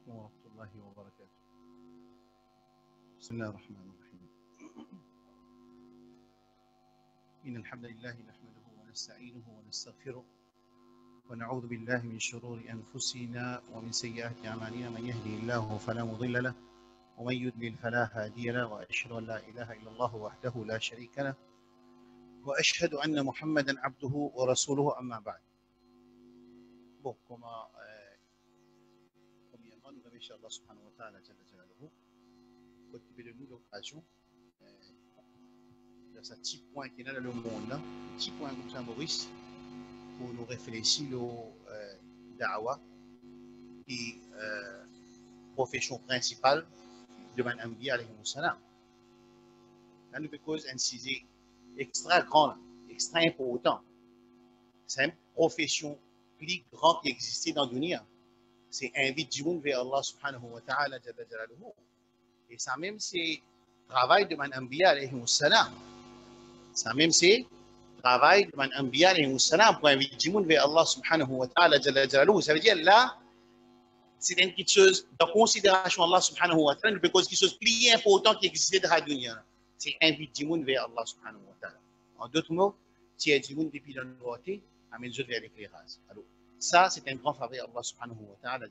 عليكم ورحمة الله وبركاته. بسم الله الرحمن الرحيم. إن الحمد لله نحمده ونستعينه ونستغفره ونعوذ بالله من شرور أنفسنا ومن سيئات أعمالنا، من يهده الله فلا مضل له ومن يضلل فلا هادي له، وأشهد أن لا إله إلا الله وحده لا شريك له وأشهد أن محمدا عبده ورسوله. أما بعد. Bon, premièrement, nous remercions Allah subhanahu wa ta'ala pour de nous l'occasion de ce petit point qui est dans le monde, un petit point comme ça, Maurice, pour nous réfléchir au da'wah, qui est la profession principale de Mme Anbiya alayhi salam. Là, nous pouvons insister extra grand, extra important. C'est une profession plus grande qui existait dans le dunya. C'est inviter du monde vers Allah subhanahu wa ta'ala. Et ça même, c'est le travail de Mme Anbiya alayhi salam. Ça même, c'est le travail de Mme Anbiya alayhi salam pour inviter du monde vers Allah subhanahu wa ta'ala. Ça veut dire là, c'est quelque chose de considération Allah subhanahu wa ta'ala, parce que quelque chose de plus important qui existait dans la dunya. C'est inviter du monde vers Allah subhanahu wa ta'ala. En d'autres mots, si il y a du monde depuis la nouveauté, amène-le vers l'éclairage. Alors, ça, c'est un grand faveur Allah subhanahu wa ta'ala,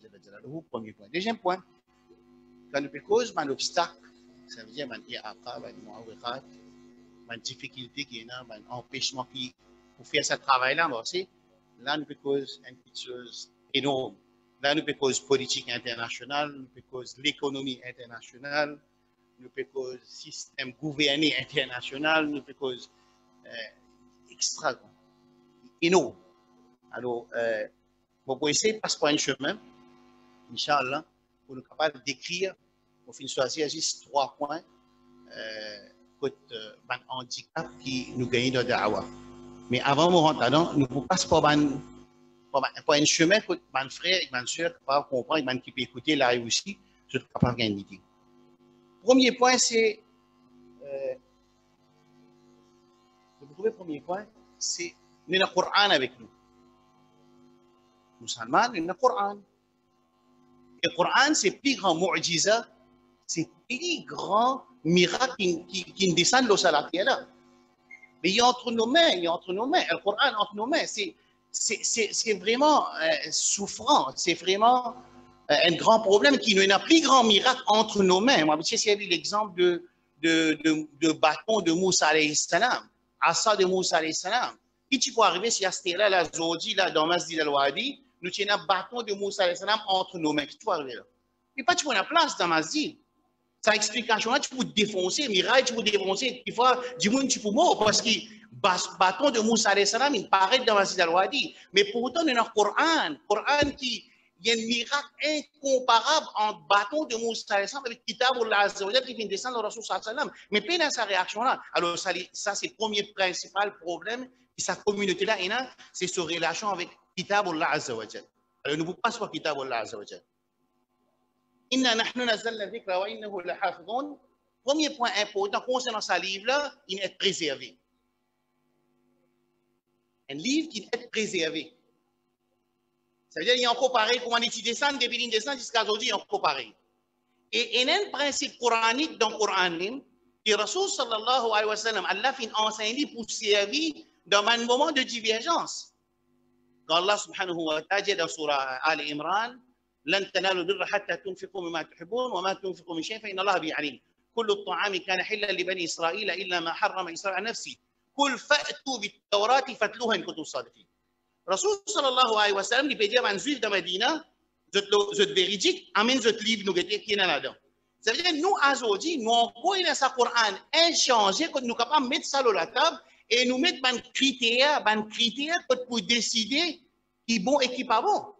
premier point. Deuxième point, quand nous cause un obstacle, ça veut dire une difficulté qui est là, un empêchement qui pour faire ce travail-là, là, nous cause une petite chose énorme. Là, nous cause politique internationale, nous cause l'économie internationale, nous cause système gouverné international, nous cause extra énorme. Alors, on va essayer de passer par un chemin, Inch'Allah, pour nous capables d'écrire, pour finir choisir juste 3 points un handicap qui nous gagne dans le da'wah. Mais avant de rentrer dedans, nous ne passons pas par un chemin que mes frères et mes soeurs peuvent comprendre, qui peuvent écouter là aussi, je suis capable de gagner. Premier point, c'est le premier point, c'est le Coran avec nous. Musulmans, le Coran. Le Coran, c'est le plus grand mu'jiza, c'est le plus grand miracle qui descend de la terre. Mais il est entre nos mains, le Coran entre nos mains, c'est vraiment souffrant, c'est vraiment un grand problème qui nous a un plus grand miracle entre nos mains. Moi, je sais l'exemple de bâton de Moussa alayhi salam, asa de Moussa alayhi salam. Qui tu peux arriver si à ce terre-là, la Zodi, là, dans Masjid al-Wadi, nous tenons un bâton de Moussa alayhi salam entre nos mains. Qui tu peux arriver là? Mais pas tu peux la place dans Masjid. Sa explication là, tu peux défoncer, miraille, tu peux défoncer, des fois, du monde, tu peux mourir parce que bâton de Moussa alayhi salam, il paraît dans Masjid al-Wadi. Mais pourtant, il y a un Coran qui, il y a un miracle incomparable entre bâton de Moussa alayhi salam avec Kitabullah azza wa jalla qui vient descendre le Rasul sallallahu alayhi wa sallam. Mais pas dans sa réaction là. Alors, ça c'est le premier principal problème que sa communauté là, c'est sa relation avec Kitabullah azza wa jalla. Alors, ne vous passe pas Kitabullah azza wa jalla. Inna nahnu nazzalna dhikra wa innahu lahafidhun. Premier point important concernant ce livre-là, il est préservé. Un livre qui est préservé. Ça veut dire qu'il y a encore pareil, comment il descend, depuis qu'il descend jusqu'à aujourd'hui, il y a encore pareil. Et il y a un principe coranique dans le Coran, que Rasul sallallahu alayhi wa sallam, Allah fait enseigner pour servir dans un moment de divergence. Quand Allah subhanahu wa ta'ala dit dans surah Ali Imran, لن تنالوا البر حتى تنفقوا مما تحبون وما تنفقوا من شيء فإن الله به عليم كل الطعام كان حلا لبني إسرائيل إلا ما حرم إسرائيل على نفسه قل فأتوا بالتوراة فاتلوها إن كنتم صادقين. Rasul sallallahu alayhi wa sallam, il peut dire à un juif de Medina, je te véridique, amène ce livre nous qui est là-dedans. Ça veut dire nous aujourd'hui, nous envoyons dans ce Coran inchangé que nous sommes capables de mettre ça sur la table et nous mettre des critères pour décider qui est bon et qui n'est pas bon.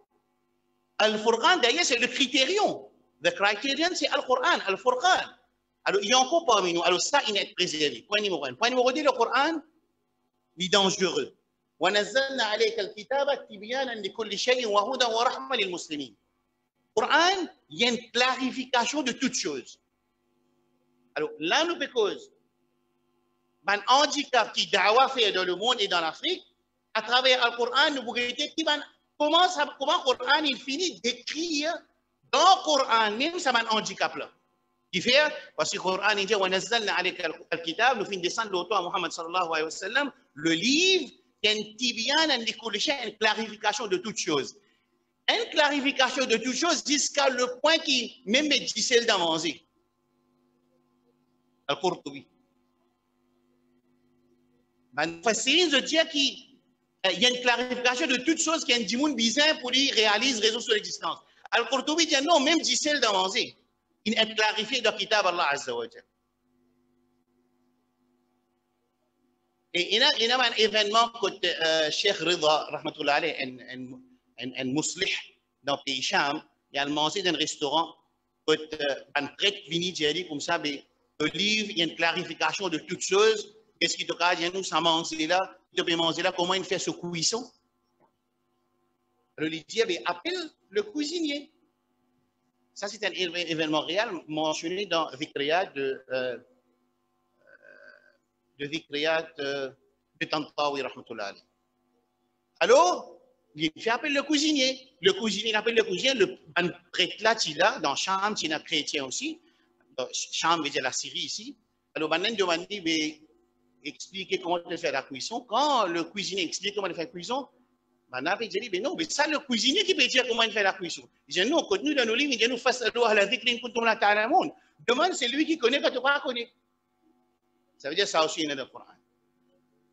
Al-Furqan, d'ailleurs, c'est le critérium. Le criterion, c'est Al-Qur'an, Al-Furqan. Alors, il y a encore parmi nous. Alors, ça, il est préservé. Point numéro 1. Point numéro 2, le Coran, il est dangereux. وَنَزَّلْنَا عَلَيْكَ الْكِتَابَ تِبْيَانًا لِكُلِّ شَيْءٍ وَهُدًى وَرَحْمَةً لِلْمُسْلِمِينَ. Coran, il y a une clarification de toutes choses. Alors, là, nous cause un handicap qui da'wa fait dans le monde et dans l'Afrique, à travers le Coran, nous pouvons dire comment le Coran il finit d'écrire Dans le Coran, même ça m'a un handicap là. Qui fait, parce que le Coran dit, وَنَزَّلْنَا عَلَيْكَ الْكِتَابَ, nous finissons descendre l'auto à Muhammad sallallahu alayhi wa sallam, le livre, qui est un tibyan, une clarification de toutes choses. Une clarification de toutes choses jusqu'à le point qui, même les difficile d'avancer. Al-Qurtubi. Facile de dire qu'il y a une clarification de toutes choses qui est un dimoun bizarre pour lui réaliser raison sur l'existence. Al-Qurtubi dit non, même difficile d'avancer. Il est clarifié dans le Kitab Allah Azza wa Jal. Et il y a un événement que Cheikh Rida, rahmatullah alayhi, un muslih dans le pays Cham, il a mangé dans un restaurant, que un prêtre vini dit comme ça, le livre, il y a une clarification de toutes choses. Qu'est-ce qui te dit, nous, ça manger là, tu peux manger là, comment il fait ce cuisson? Alors il dit, appelle le cuisinier. Ça, c'est un événement réel mentionné dans Dhikriyat de Dhikriyat de Tantawi, rahmatullah alayhi. Alors, il fait appeler le cuisinier. Le cuisinier appelle le cuisinier, le prêtre là, il a, dans Cham, il y a un chrétien aussi. Cham veut dire la Syrie ici. Alors, il demande, expliquer comment il fait la cuisson. Quand le cuisinier explique comment il fait la cuisson, il dit, mais non, mais ça, le cuisinier qui peut dire comment il fait la cuisson. Il dit, non, contenu dans nos livres, il dit, nous faisons à la dhikrin kuntum la ta'lamun. Demande, c'est lui qui connaît quand tu ne connais pas. Ça veut dire ça aussi, il y a dans le Coran.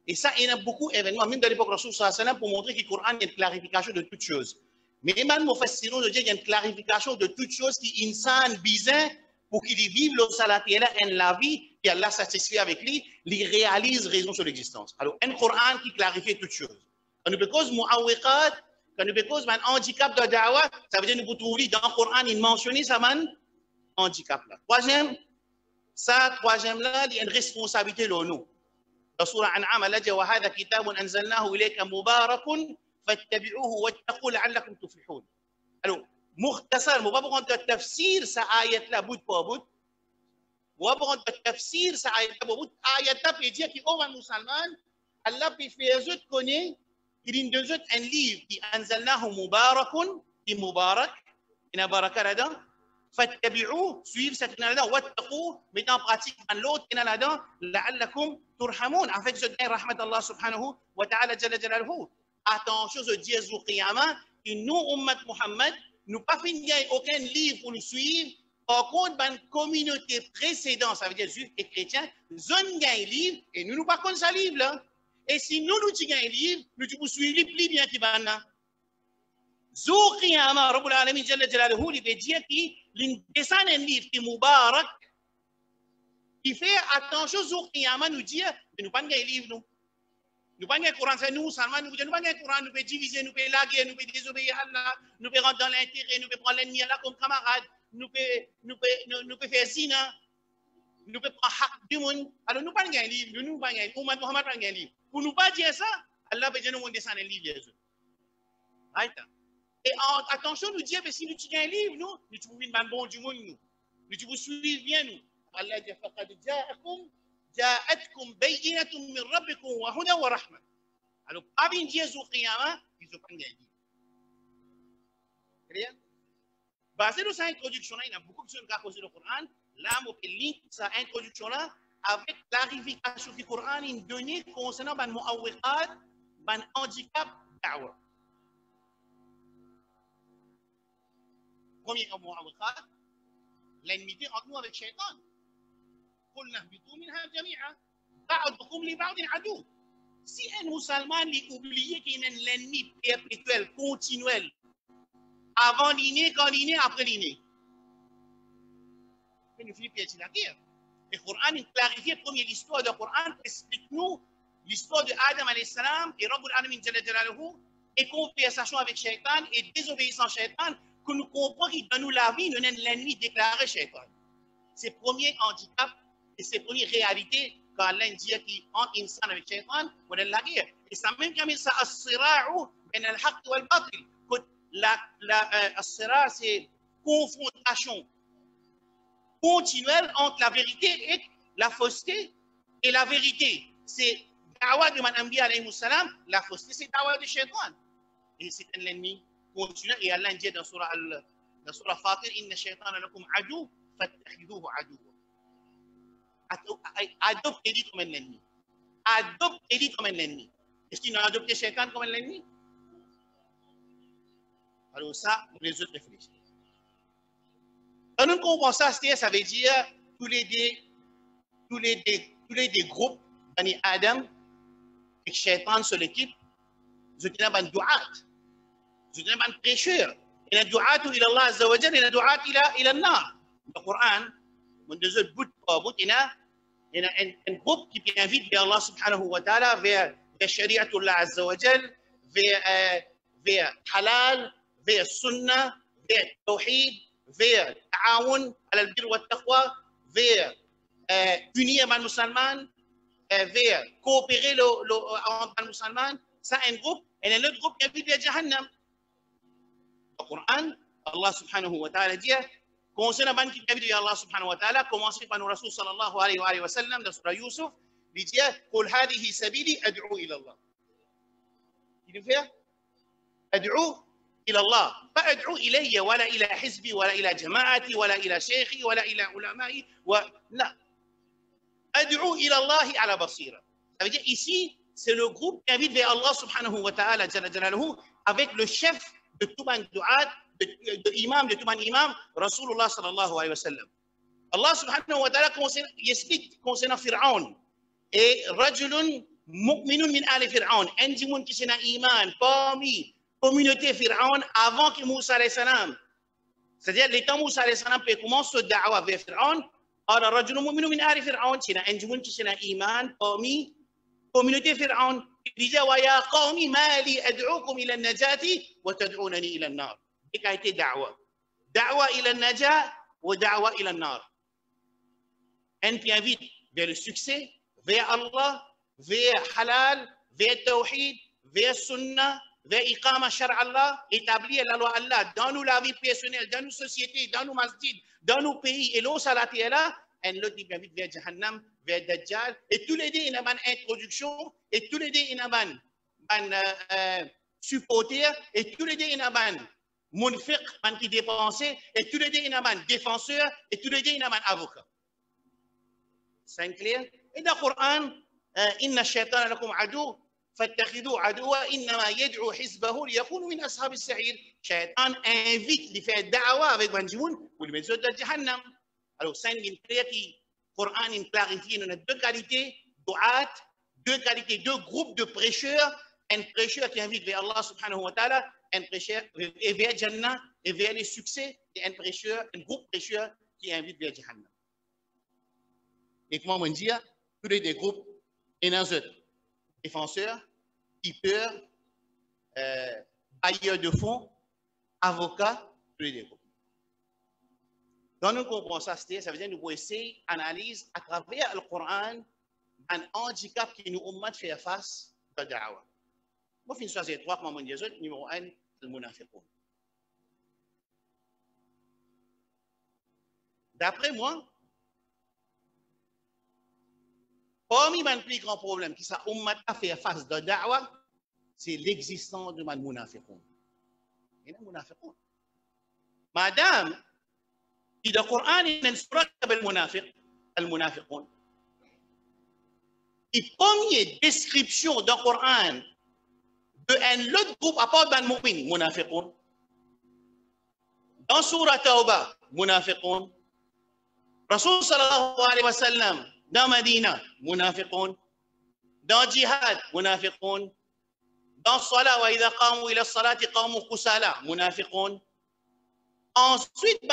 Et ça, il y a beaucoup d'événements, même dans l'époque de Rasul sallallahu alayhi wa sallam, pour montrer que le Coran, il y a une clarification de toutes choses. Mais même Mufassirun de dire qu'il y a une clarification de toutes choses qui insan bizarre pour qu'il vive le salat et la vie, et Allah satisfait avec lui, il réalise raison sur l'existence. Alors, un Coran qui clarifie toutes choses. Quand nous cause mu'awiqat, quand nous cause un handicap de da'wah, ça veut dire que nous pouvons trouver dans le Coran, il mentionne ça, un handicap là. Troisième là, il y a une responsabilité de nous. Dans Surah An'am, Allah dit وَهَذَا كِتَابٌ أَنزَلْنَاهُ إِلَيْكَ مُبَارَكٌ فَاتَّبِعُوهُ وَاتَّقُوا لَعَلَّكُمْ تُفْلِحُونَ. Alors, mukhtasar, on va prendre le tafsir, ça ayat là, bout pour bout. On va prendre le tafsir, ça ayat là, bout. Ayat là, peut dire qu'il y a un musulman, Allah peut faire eux connaître qu'il y a un livre qui أنزلناه مبارك, qui est mubarak, qui est baraka là-dedans. فاتبعوه, suivre cette là واتقوا, mettez en pratique l'autre là-dedans, لعلكم ترحمون, afin que ce gagne rahmat Allah subhanahu wa ta'ala jalla jalaluhu. Attention, je dis au qiyamah, que nous, ummat Muhammad, nous pas fini aucun livre pour nous suivre. Par contre, dans la communauté précédente, ça veut dire juifs et chrétiens, zone gagne livre et nous pas contre ça livre là. Et si nous gagnons un livre, nous devons suivre plus bien qu'il va là. Zou qiyamah, Rabbul Alamin jalla jalaluhu, il veut dire qu'il descend un livre qui est mubarak, qui fait attention, Zou qiyamah nous dire, mais nous pas gagner un livre nous. Nous pas gagner un Coran, c'est nous, Salman, nous pas gagner un Coran, nous pouvons diviser, nous pouvons laguer, nous pouvons désobéir à Allah, nous pouvons rentrer dans l'intérêt, nous pouvons prendre l'ennemi là comme camarade, nous pouvons faire zina, nous pouvons prendre haq du monde. Alors nous pas gagner un livre, nous pas gagner, Muhammad pas gagner un livre. Pour nous pas dire ça, Allah peut dire nous descendre un livre. Right? Et attention, nous dire, si nous tirons un livre, nous trouvons une bonne du monde, nous devons suivre bien nous. Allah dit, فَقَدْ جَاءَتْكُمْ بَيِّنَةٌ مِّن رَبِّكُمْ وَهُدًى وَرَحْمَةٌ. Alors, pas bien dire au qiyamah, ils n'ont pas gagné. Très bien? Basé sur cette introduction-là, il y a beaucoup de choses qui ont causé le Coran. Là, on peut lire cette introduction-là avec clarification du Coran, une donnée concernant le mu'awwiqat, le handicap da'wah. Premier mu'awwiqat, l'ennemité entre nous avec Shaitan. قُلْنَا اهْبِطُوا مِنْهَا جَمِيعًا بَعْضُكُمْ لِبَعْضٍ عَدُوٌّ. Si un musulman oublie qu'il y a un ennemi perpétuel, continuel, avant l'inné, quand l'inné, après l'inné, mais nous finissons par la guerre. Le Coran clarifie première l'histoire du Coran, explique-nous l'histoire de Adam alayhi salam et Rabbul Alamin jalla jalaluhu et conversation avec Shaitan et désobéissance Shaitan, que nous comprenons qu'il dans nous la vie, nous avons l'ennemi déclaré Shaitan. C'est le premier handicap et c'est la première réalité quand Allah dit qu'il entre insan avec Shaitan, on a la guerre. Et ça même comme ça, as-sira'u ben al-haqq wal-batil. As-sira' c'est confrontation continuelle entre la vérité et la fausseté. Et la vérité, c'est da'wah de Anbiya alayhi salam, la fausseté, c'est da'wah de Shaitan. Et c'est un ennemi continuel. Et Allah dit dans Surah dans Surah Fatir, Inna shaytana lakum adu, fattakhiduhu aduwa. Adoptez-le comme un ennemi. Adoptez-le comme un ennemi. Est-ce qu'ils ont adopté Shaitan comme un ennemi? Alors ça, les autres réfléchissent. Quand nous comprenons ça, ça veut dire tous les deux groupes, Bani Adam et Shaitan sur l'équipe, ils ont un du'at, ils ont un prêcheur. Il y a un du'at ila Allah Azza wa Jalla, il y a un du'at ila nar. Le Coran, من deux autres bouts par bout, il y a un groupe qui invite vers Allah subhanahu wa ta'ala, vers Shari'atullah Azza wa Jalla, vers halal, vers sunnah, vers tawhid, vers ta'awun ala al-bir wa taqwa, vers unir les musulmans, vers coopérer entre les musulmans. Ça, un groupe, et un autre groupe qui invite vers Jahannam. Le Coran, Allah subhanahu wa ta'ala dit, concernant les qui invitent vers Allah subhanahu wa ta'ala, commencé par le Rasul sallallahu alayhi wa sallam dans Surah Yusuf, il dit, قُلْ هَذِهِ سَبِيلِي أَدْعُو إِلَى اللَّهِ. Il dit, أدعو إلى الله لا أدعو إلي ولا إلى حزبي ولا إلى جماعتي ولا إلى شيخي ولا إلى علمائي لا أدعو إلى الله على بصيرة. Ça veut dire ici, c'est le groupe qui invite vers Allah subhanahu wa ta'ala avec le chef de tout man du'at, de imam, de tout man imam, Rasulullah sallallahu alayhi wa sallam. Allah subhanahu wa ta'ala explique concernant Fir'aun et rajulun mu'minun min ali Fir'aun, un monde qui s'est iman parmi communauté Pharaon avant que Moussa alayhi salam. C'est-à-dire, les temps Moussa alayhi salam peut commencer ce da'wa vers Pharaon. Alors, rajulun mu'minun min ali Pharaon, c'est un monde qui s'est iman parmi communauté Pharaon. Il dit, wa ya qawmi ma li ad'ukum ila an-najati wa tad'unani ila an-nar. C'est qu'a été da'wa. Da'wa ila an-najat wa da'wa ila an-nar. Un qui invite vers le succès, vers Allah, vers halal, vers tawhid, vers sunnah, vers iqama shar Allah, établir la loi Allah dans nos la vie personnelle, dans nos sociétés, dans nos masjids, dans nos pays, et l'eau salati est là, un autre qui invite vers Jahannam, vers Dajjal, et tous les deux, il y a une introduction, et tous les deux, il y a un supporter, et tous les deux, il y a un munfiq, un qui dépensait, et tous les deux, il y a un défenseur, et tous les deux, il y a un avocat. C'est clair? Et dans le Coran, inna shaytana lakum adu, فاتخذوا عدوا انما يدعو حزبه ليكونوا من اصحاب السعير. شيطان invite de faire da'wa avec Banjimoun pour les mettre dans Jahannam. Alors c'est une prière qui Coran il clarifie dans deux qualités, du'at, deux qualités, deux groupes de prêcheurs, un prêcheur qui invite vers Allah subhanahu wa ta'ala, un prêcheur vers Jannah et vers les succès, et un prêcheur, un groupe prêcheur qui invite vers Jahannam. Et comment on dit, tous les deux groupes et dans eux défenseurs, tipeurs, bailleurs de fonds, avocats, tous les deux. Quand nous comprenons ça, ça veut dire que nous pouvons essayer d'analyser à travers le Coran un handicap qui nous ommat de faire face à la da'wa. Moi, je choisir trois, comme on dit, numéro 1, le munafiqun. D'après moi, parmi les plus grands problèmes qui ça a fait face de da'wa, c'est l'existence de man munafiqun. Il y a munafiqun. Madame, في القرآن نسبة المنافقون. Et première description dans le Coran d'un autre groupe à part d'un mu'min, munafiqun. Dans Surah Tawbah, munafiqun. Rasul sallallahu alayhi wa sallam, dans Medina, munafiqun. Dans Jihad, munafiqun. Dans Salah, wa idha qamu ila salati qamu kusala, munafiqun. Ensuite, il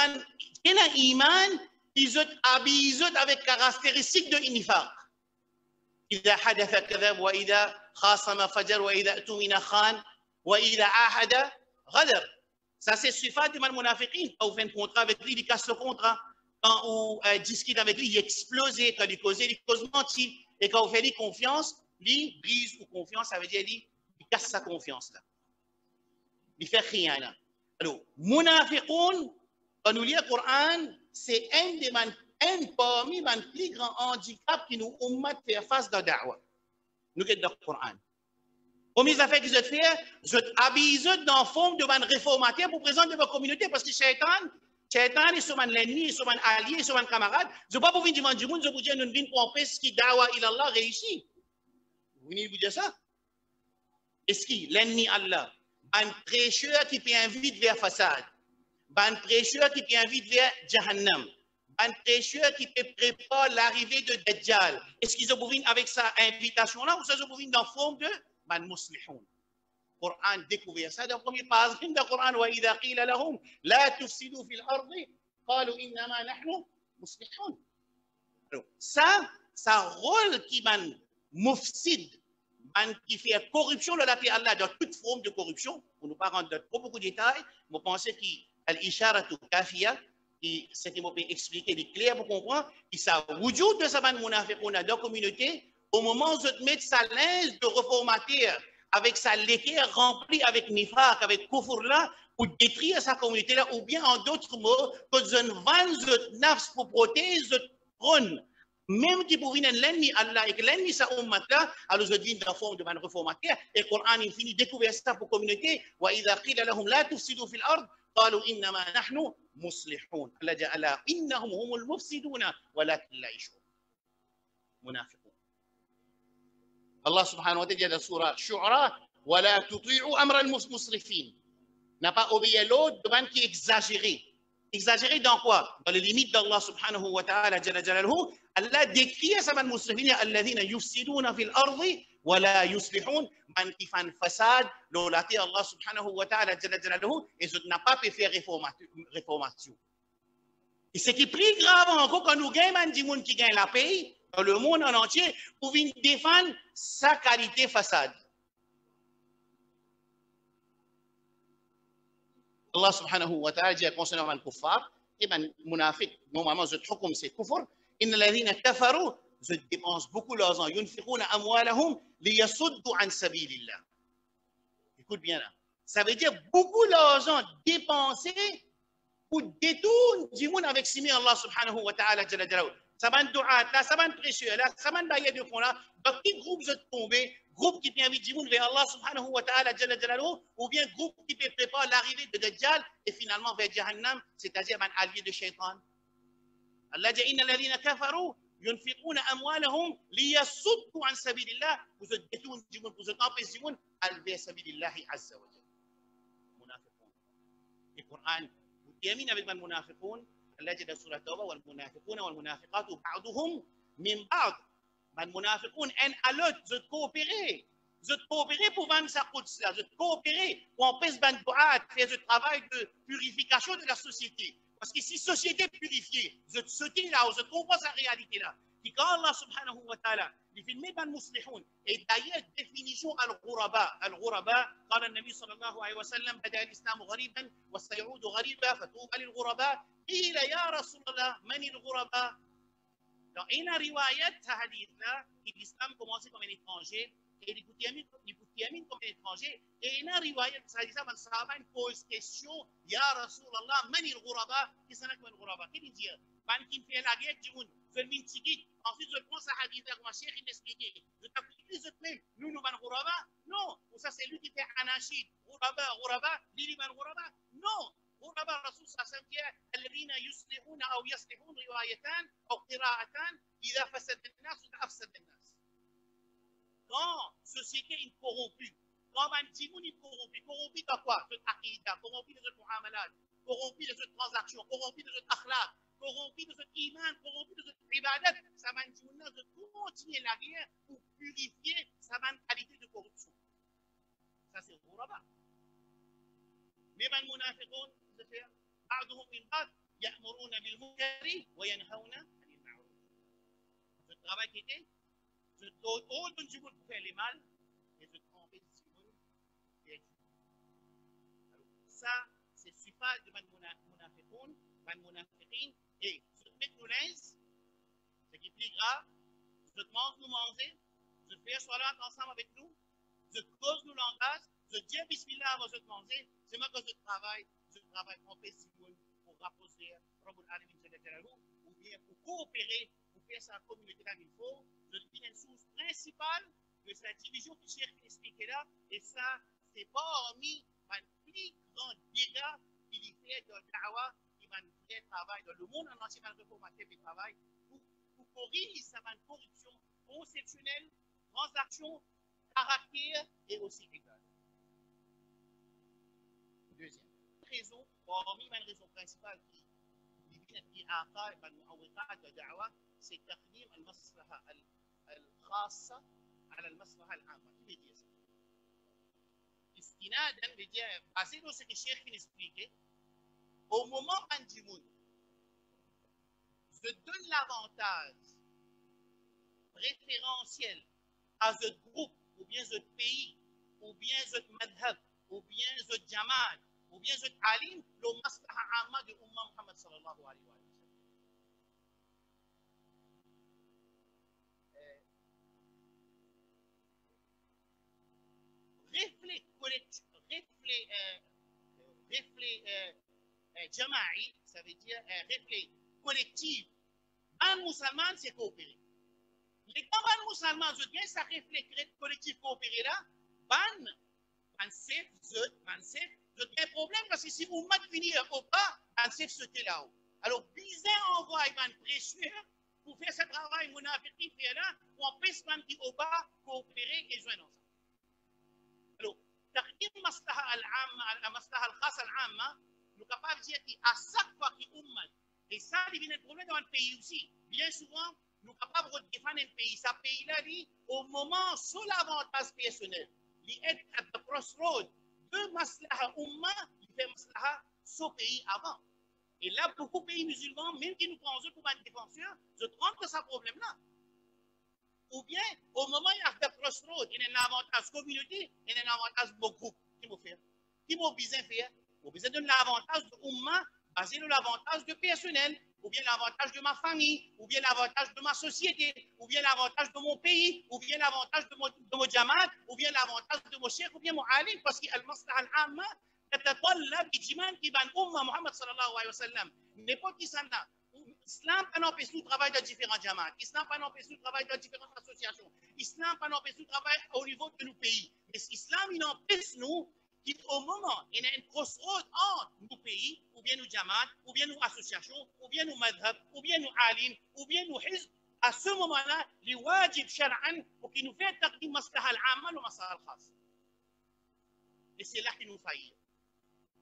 y a un iman qui est habillé avec caractéristiques de nifaq. إذا حدث كذب وإذا خاصم فجر وإذا اؤتمن خان وإذا عاهد غدر. Ça c'est sifat de munafiqin. Quand vous faites un contrat avec lui, il casse le contrat. Quand vous discutez avec lui, il explose. Quand il cause, mentit. Et quand vous faites confiance, lui brise ou confiance, ça veut dire il casse sa confiance là. Il fait rien là. Alors, munafiqun, quand nous lisons le Coran, c'est un parmi les plus grands handicaps qui nous ommat faire face à la da'wa. Nous sommes dans le Coran. Première affaire que vous êtes fait, vous êtes habillés dans la forme de un réformateur pour présenter votre communauté parce que Shaitan, ils sont l'ennemi, ils sont alliés, ils sont camarades. Vous n'avez pas pour venir du monde, vous dire nous venons pour empêcher ce qui dawa ilallah réussit. Vous venez vous dire ça? Est-ce que l'ennemi Allah, un prêcheur qui peut inviter vers façade, un prêcheur qui peut inviter vers Jahannam, un prêcheur qui peut préparer l'arrivée de Dajjal, est-ce qu'ils ont venir avec sa invitation-là ou ça ils ont venir dans la forme de ban muslihun? Coran découvert ça dans le premier paragraphe du Coran. وَإِذَا قِيلَ لَهُمْ لَا تُفْسِدُوا فِي الْأَرْضِ قَالُوا إِنَّمَا نَحْنُ مُصْلِحُونَ. Ça rôle qui man mufsid, man qui fait corruption de la paix Allah dans toute forme de corruption. Pour ne pas rentrer dans trop beaucoup de détails, je pense que l'isharatu kafiya, ce qui m'a expliqué, est clair pour comprendre, que ça wujud de sa man munafiqouna dans la communauté, au moment où vous mettez sa linge de réformateur, avec sa l'équerre remplie avec nifaq, avec kufur là, pour détruire sa communauté là, ou bien en d'autres mots, que vous vendez nafs pour protéger votre trône, même qui pour venir l'ennemi Allah et que l'ennemi sa ummat là, alors vous êtes dans la forme de un réformateur, et le Coran il finit découvrir ça pour la communauté, وَإِذَا قِيلَ لَهُمْ لَا تُفْسِدُوا فِي الْأَرْضِ قالوا إنما نحن مصلحون. الله جعل إنهم هم المفسدون ولكن لا يشعرون. منافقون. Allah subhanahu wa ta'ala dit dans la surah Shu'ara, وَلَا تُطِيعُوا أَمْرَ الْمُسْرِفِينَ. N'a pas obéi l'autre devant qui est exagéré. Exagéré dans quoi? Dans les limites d'Allah subhanahu wa ta'ala. Allah décrit à sa man musrifin الَّذِينَ يُفْسِدُونَ فِي الْأَرْضِ وَلَا يُصْلِحُونَ. Man qui fait façade, l'olaté Allah subhanahu wa ta'ala et ce n'a pas pu faire réformation. Et ce qui est plus grave encore quand nous gagnons des gens qui gagnent la paix, dans le monde en entier, pour venir défendre sa qualité façade. Allah subhanahu wa ta'ala dit concernant les kuffar, et les munafiq, normalement, je trouve comme c'est kufr, inna alladhina kafaru, je dépense beaucoup d'argent, yunfiquna amwalahum liyasuddu an sabilillah. Écoute bien là. Ça veut dire beaucoup d'argent dépensé pour détourner du monde avec simi Allah subhanahu wa ta'ala. Ça va du'at là, ça va précieux là, ça va bailler de fond là. Dans quel groupe vous êtes tombé? Groupe qui peut inviter du monde vers Allah subhanahu wa ta'ala ou bien groupe qui peut préparer l'arrivée de Dajjal et finalement vers Jahannam, c'est-à-dire un allié de Shaitan. Allah dit inna alladhina kafaru yunfiquna amwalahum liyasuddu an sabilillah. Vous êtes détournés du monde, vous êtes empêchés du monde vers sabilillah azza wa jalla. Munafiqun. Le Coran يمين avec المنافقون الله جل سورة التوبة والمنافقون والمنافقات بعضهم من بعض. Les munafiqun en à l'autre, vous coopérez pour vendre sa quds là, vous coopérez pour empêcher ban du'at, faire ce travail de purification de la société. Parce que si la société est purifiée, vous sautez là, vous comprenez sa réalité là. Et quand Allah subhanahu wa ta'ala, il fait ban muslihun, et d'ailleurs définition al-ghuraba, قال النبي صلى الله عليه وسلم بدأ الإسلام غريبا وسيعود غريبا فتوبى للغرباء. قيل يا رسول الله من الغرباء؟ Dans une riwayat, ce hadith-là, l'islam commençait comme un étranger, et il termine comme un étranger, et une riwayat, ce hadith-là, le sahaba pose question, Ya Rasulallah, man il ghuraba? Qui s'en a comme un ghuraba? Qu'est-ce qu'il dit? Man qui fait la guerre du monde, je le mets ticket, ensuite je prends ce hadith-là, comme un cheikh, il m'explique. Je t'applique les autres mêmes, nous, nous, man ghuraba? Non, ou ça, c'est lui qui fait anachid, ghuraba, lili man ghuraba? Non. غرباء الرسول صلى الله عليه وسلم الذين يصلحون او يصلحون روايتان او قراءتان اذا فسد الناس افسد الناس. Quand société est corrompue, quand un petit monde est corrompu dans quoi? De l'aqidah, corrompu de notre muamalat, corrompu de notre transaction, corrompu de notre akhlaq, corrompu de notre iman, corrompu de notre ibadat, ça va nous dire de continuer la guerre pour purifier sa qualité de corruption. Ça c'est غرباء. même المنافقون بعضهم من بعض يأمرون بالمنكر وينهون عن المعروف. Je travaille qui était, je donne du monde pour faire les mal et je trompe du monde et ça, c'est suffisant de man munafiqin et je te mets nous l'aise, ce qui est plus grave, je te mange nous manger, je fais salat ensemble avec nous, je cause nous langage, je dis bismillah avant de te manger, c'est moi que je travaille pour empêcher du monde pour rapprocher Rabbul Alamin ou bien pour coopérer pour faire sa communauté comme il faut. Je dis une source principale de cette division que Cheikh expliquait là, et ça, c'est parmi les plus grands dégâts qu'il fait dans le da'wah, qui va faire travail dans le monde en entier, dans le réformateur du travail, pour corriger sa corruption conceptuelle, transaction, caractère et aussi égal. Deuxième raison, parmi les raisons principales qui أعطى المعوقات الدعوة c'est تقديم المصلحة الخاصة على المصلحة العامة. Qui veut dire ça? Istinadan veut dire, basé sur ce que Cheikh expliquait, au moment où Bandimoun se donne l'avantage préférentiel à ce groupe, ou bien ce pays, ou bien ce madhab, ou bien ce jamaat, ou bien ce alim, le maslaha amma de Ummah Muhammad sallallahu alayhi wa sallam. Reflet jama'i, ça veut dire reflet collectif. Un musulman, c'est coopérer. Les grands musulmans, je viens ça reflet collectif coopérer là, ban sef, je viens problème parce que si vous m'avez fini au pas, ban sef sauter là-haut. Alors, bizarre envoie une pression pour faire ce travail, mon averti fait là, pour empêcher man qui au bas coopérer et joindre ensemble. Alors, تقديم المصلحة العامة المصلحة الخاصة العامة nous capables de dire qu'à chaque fois qu'il ummat et ça devient un problème dans un pays aussi bien souvent nous capables de défendre un pays ça pays là dit au moment sous l'avantage personnel il est à the crossroad de maslaha umma il fait maslaha ce pays avant et là beaucoup de pays musulmans même qui nous prennent pour un défenseur se trompent de ce problème là. Ou bien, au moment où il y a des crossroads, il y a un avantage communauté, il y a un avantage de groupe. Qui m'a fait? Qui m'a besoin de faire? M'a besoin de l'avantage de Oumma, basé sur l'avantage de personnel, ou bien l'avantage de ma famille, ou bien l'avantage de ma société, ou bien l'avantage de mon pays, ou bien l'avantage de mon jamaat, ou bien l'avantage de mon cheikh, ou bien mon alim, parce que al-maslaha al-amma, تتطلب إجمال كبان أمة محمد صلى الله عليه وسلم. N'importe qui s'en a. L'islam pas empêché le travail de différents jamaats. L'islam pas empêché le travail de différentes associations. L'islam pas empêché le travail au niveau de nos pays. Mais l'islam, il empêche nous qu'au moment, il y a une crossroad entre nos pays, ou bien nos jamaats, ou bien nos associations, ou bien nos madhab, ou bien nos alim, ou bien nos hizb. À ce moment-là, les wajib shar'an, pour qu'il nous fait taqdim maslaha al-amma ou maslaha al-khas. Et c'est là qu'il nous faillit.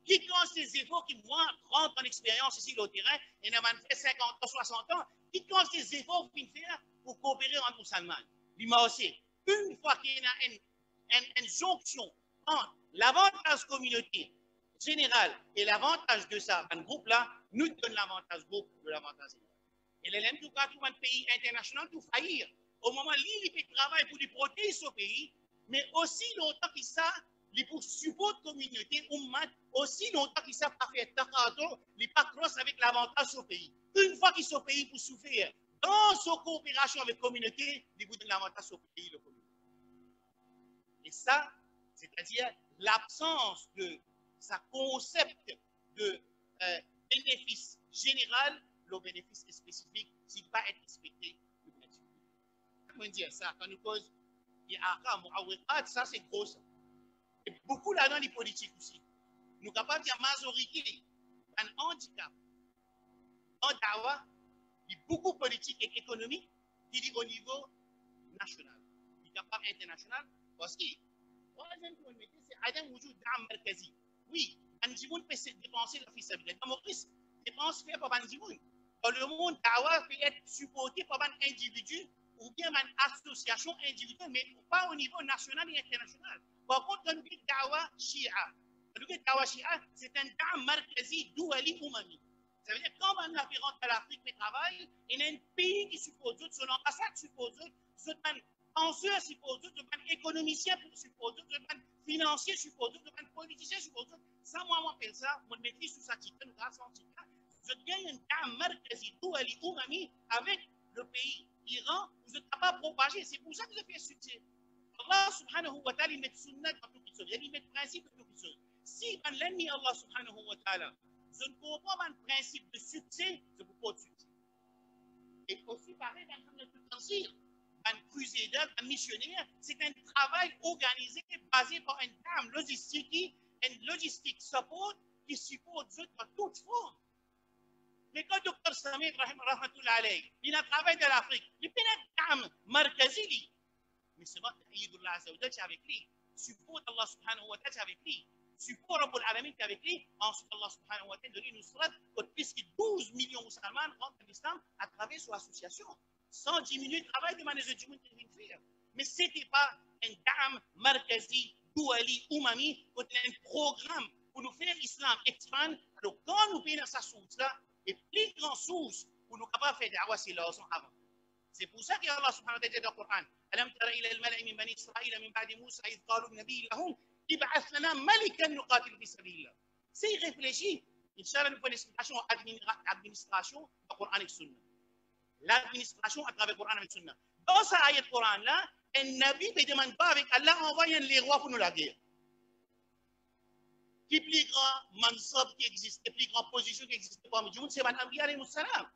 Qui compte les efforts qui, moi, rentrent en expérience ici au terrain, et n'a fait 50 ans, 60 ans, qui compte les efforts qu'il fait pour coopérer entre musulmans. Lui-même aussi, une fois qu'il y a une jonction entre l'avantage communauté général et l'avantage de ça, un groupe-là, nous donne l'avantage groupe de l'avantage général. Et l'élève, tout cas, tout un pays international, tout faillir. Au moment où il fait travail pour lui protéger ce pays, mais aussi longtemps qu'il ça, les pour support communauté ummat aussi longtemps qu'ils savent pas faire taqadou, les pas cross avec l'avantage au pays. Une fois qu'ils sont au pays pour souffrir, dans sa coopération avec la communauté, ils vous donnent l'avantage au pays, le communauté. Et ça, c'est-à-dire l'absence de sa concept de bénéfice général, le bénéfice spécifique, s'il va être respecté, le bénéfice. Comment dire ça? Quand nous cause, il y a ça c'est gros ça. Et beaucoup là dans les politiques aussi. Nous sommes capables de dire majorité, un handicap. En Dawa, il y a beaucoup de politique et économique qui est au niveau national. Il n'y a pas international parce que, troisième point, c'est Adam Wujud Dam Merkazi. Oui, Bandimoun peut se dépenser la fissabilité. Dans Maurice, dépense fait par Bandimoun. Dans le monde, Dawa peut être supporté par un individu ou bien une association individuelle, mais pas au niveau national et international. Par contre, dans le Dawa Shia, c'est un dam markazi douali umami. Ça veut dire que quand on a fait rentrer l'Afrique mais travail, il y a un pays qui suppose, son ambassade suppose, son penseur suppose, son économicien suppose, son financier suppose, son politicien suppose. Ça, moi, on appelle ça, on maîtrise tout ça, grâce à ça. Je gagne un dam markazi douali umami avec le pays Iran, vous n'êtes pas propagé. C'est pour ça que je fais succès. Allah subhanahu wa ta'ala, il met sunnah dans tout ce il met principe dans tout ce si on l'ennemi Allah subhanahu wa ta'ala, je ne comprends pas un principe de succès, je ne peux pas de succès. Et aussi pareil dans le tout tensir. un crusader, un missionnaire, c'est un travail organisé basé par une trame logistique, une logistique support qui supporte de toute forme. Mais quand le Dr Samir, rahmatullah alayhi, il a travaillé dans l'Afrique, il a une trame markazili. Mais c'est pas Taïdullah Azza wa Jalla qui avec lui. Support Allah subhanahu wa ta'ala avec lui. Support Rabbul Alamin avec lui. Ensuite, Allah subhanahu wa ta'ala donne une sourate pour plus que 12 millions de musulmans rentrent dans l'islam à travers son association. Sans diminuer le travail de manager du monde qu'il faire. Mais ce n'était pas un dame markazi, douali, umami, c'était un programme pour nous faire l'islam expand. Alors, quand nous payons sa source-là, et plus grand source pour nous capables de faire des awas, c'est l'argent avant. C'est pour ça qu'Allah subhanahu wa ta'ala dit dans le Coran, ألم تر إلى الملأ من بني إسرائيل من بعد موسى إذ قالوا النبي لهم ابعث لنا ملكا نقاتل في سبيل الله. C'est réfléchi. Inch'Allah, nous prenons l'administration du Coran et Sunna. L'administration à travers le Coran et Sunna. Dans cette ayat Coran-là, un Nabi ne demande pas avec Allah envoyer les rois pour nous la guerre. Qui est plus grand mansab qui existe, qui est plus grande position qui existe parmi les gens, c'est Nabi alayhi salam.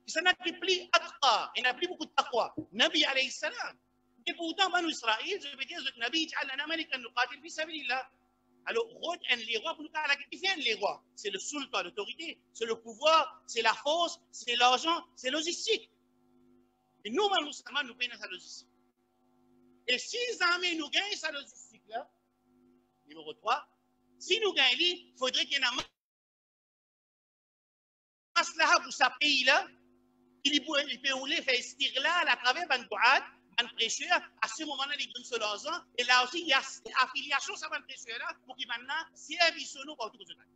Il n'a plus atqa, il n'a plus beaucoup de taqwa. Nabi alayhi salam. Et pourtant, Banu Israël, je veux dire, le Nabi, Ja'alna malikan nuqatil fi sabilillah. Alors, les rois, pour nous faire la guerre, qui viennent les rois? C'est le sultan, l'autorité, c'est le pouvoir, c'est la force, c'est l'argent, c'est logistique. Et nous, les musulmans, nous payons sa logistique. Et si les armées nous gagnent sa logistique-là, numéro 3, si nous gagnons, il faudrait qu'il y ait un maslaha pour ce pays-là, qu'il peut faire istirlal à travers un douad, un prêcheur, à ce moment-là, il donne sur l'argent, et là aussi, il y a une affiliation à ce prêcheur-là pour qu'il maintenant service nous pour tout le monde.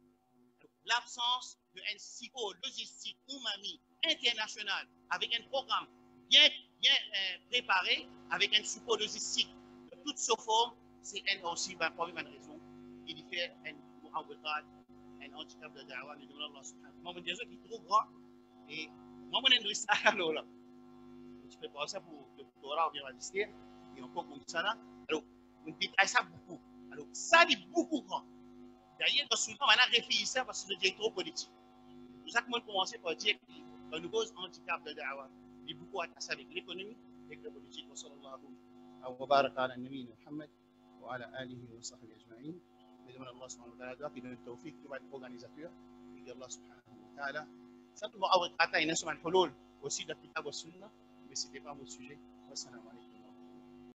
L'absence d'un support logistique umami international avec un programme bien préparé, avec un support logistique de toutes ses formes, c'est aussi une raison qui fait un handicap de da'wah, nous demandons Allah subhanahu wa ta'ala. Moi, je dis trop grand, et moi, je suis ça là. Je prépare ça pour le doctorat ou bien magistère, et encore comme ça là. Alors, on détaille ça beaucoup. Alors, ça dit beaucoup grand. D'ailleurs, dans ce temps, on a réfléchi ça parce que c'est trop politique. C'est pour ça que moi, je commençais par dire qu'un nouveau handicap de da'wah, il est beaucoup attaché avec l'économie et la politique. Wa sallallahu wa baraka ala nabi Muhammad wa ala alihi wa sahbihi ajma'in. Mais demande Allah subhanahu wa ta'ala qui donne le tawfiq pour l'organisateur. Et Allah subhanahu wa ta'ala. Ça, tout le monde a un hulul aussi de la kitab wa sunna, mais ce n'était pas mon sujet. Wassalamu alaikum.